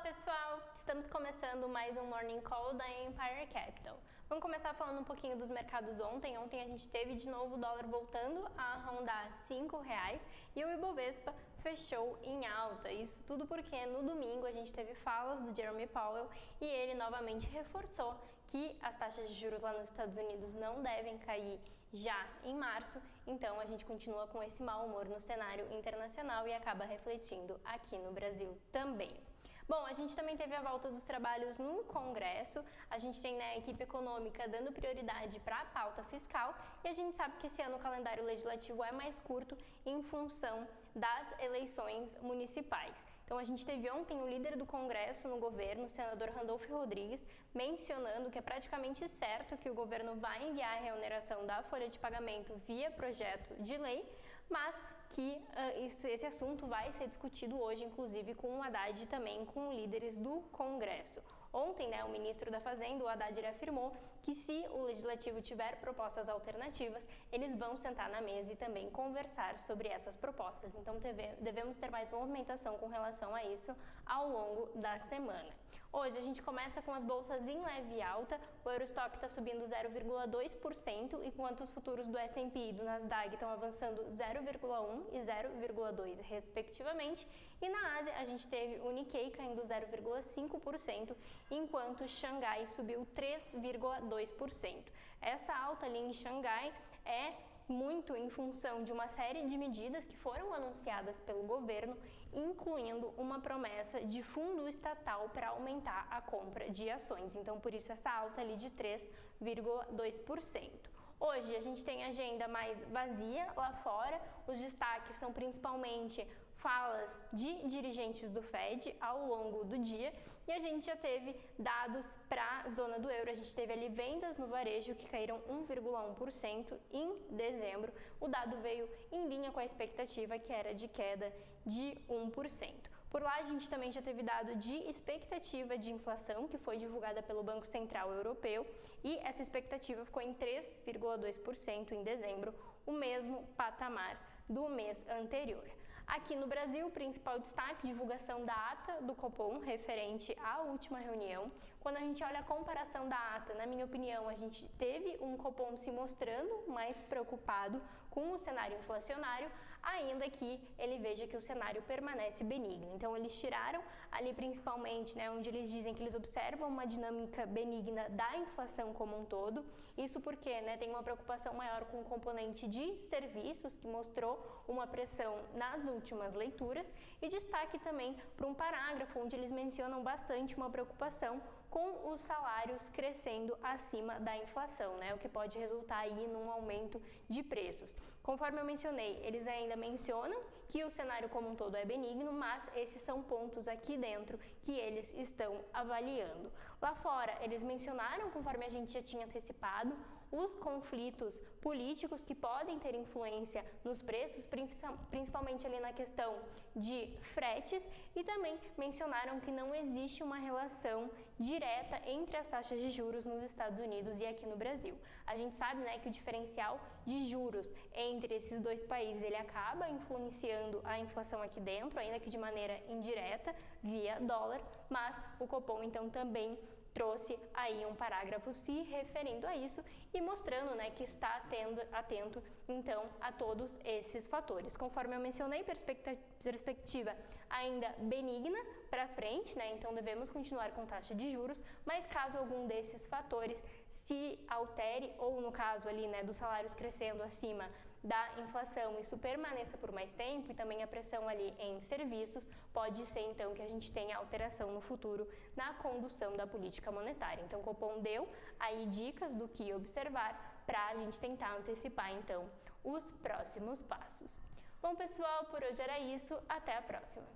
pessoal! Estamos começando mais um Morning Call da Empire Capital. Vamos começar falando um pouquinho dos mercados ontem. Ontem a gente teve de novo o dólar voltando a rondar R$5 e o Ibovespa fechou em alta. Isso tudo porque no domingo a gente teve falas do Jerome Powell e ele novamente reforçou que as taxas de juros lá nos Estados Unidos não devem cair já em março, então a gente continua com esse mau humor no cenário internacional e acaba refletindo aqui no Brasil também. Bom, a gente também teve a volta dos trabalhos no Congresso, a gente tem a equipe econômica dando prioridade para a pauta fiscal e a gente sabe que esse ano o calendário legislativo é mais curto em função das eleições municipais. Então a gente teve ontem o líder do Congresso no governo, o senador Randolph Rodrigues, mencionando que é praticamente certo que o governo vai enviar a reoneração da folha de pagamento via projeto de lei, mas que esse assunto vai ser discutido hoje, inclusive com o Haddad e também com líderes do Congresso. Ontem, o ministro da Fazenda, o Haddad, afirmou que se o Legislativo tiver propostas alternativas, eles vão sentar na mesa e também conversar sobre essas propostas. Então, devemos ter mais movimentação com relação a isso ao longo da semana. Hoje, a gente começa com as bolsas em leve alta, o Eurostock está subindo 0,2%, enquanto os futuros do S&P e do Nasdaq estão avançando 0,1% e 0,2%, respectivamente. E na Ásia, a gente teve o Nikkei caindo 0,5%, enquanto Xangai subiu 3,2%. Essa alta ali em Xangai é muito em função de uma série de medidas que foram anunciadas pelo governo, incluindo uma promessa de fundo estatal para aumentar a compra de ações. Então, por isso, essa alta ali de 3,2%. Hoje a gente tem agenda mais vazia lá fora, os destaques são principalmente falas de dirigentes do Fed ao longo do dia e a gente já teve dados para a zona do euro, a gente teve ali vendas no varejo que caíram 1,1% em dezembro, o dado veio em linha com a expectativa que era de queda de 1%. Por lá, a gente também já teve dado de expectativa de inflação, que foi divulgada pelo Banco Central Europeu, e essa expectativa ficou em 3,2% em dezembro, o mesmo patamar do mês anterior. Aqui no Brasil, o principal destaque, divulgação da ata do Copom, referente à última reunião. Quando a gente olha a comparação da ata, na minha opinião, a gente teve um Copom se mostrando mais preocupado com o cenário inflacionário, ainda que ele veja que o cenário permanece benigno. Então, eles tiraram ali principalmente, onde eles dizem que eles observam uma dinâmica benigna da inflação como um todo. Isso porque tem uma preocupação maior com o componente de serviços, que mostrou uma pressão nas últimas leituras, e destaque também para um parágrafo onde eles mencionam bastante uma preocupação com os salários crescendo acima da inflação, o que pode resultar aí num aumento de preços. Conforme eu mencionei, eles ainda mencionam que o cenário como um todo é benigno, mas esses são pontos aqui dentro que eles estão avaliando. Lá fora, eles mencionaram, conforme a gente já tinha antecipado, os conflitos políticos que podem ter influência nos preços, principalmente ali na questão de fretes, e também mencionaram que não existe uma relação direta entre as taxas de juros nos Estados Unidos e aqui no Brasil. A gente sabe, que o diferencial de juros entre esses dois países, ele acaba influenciando a inflação aqui dentro, ainda que de maneira indireta, via dólar, mas o Copom então também trouxe aí um parágrafo se referindo a isso e mostrando, que está atento então a todos esses fatores. Conforme eu mencionei, perspectiva ainda benigna para frente, então devemos continuar com taxa de juros, mas caso algum desses fatores se altere, ou no caso ali, dos salários crescendo acima da inflação, isso permaneça por mais tempo, e também a pressão ali em serviços, pode ser então que a gente tenha alteração no futuro na condução da política monetária. Então, o Copom deu aí dicas do que observar para a gente tentar antecipar então os próximos passos. Bom, pessoal, por hoje era isso, até a próxima!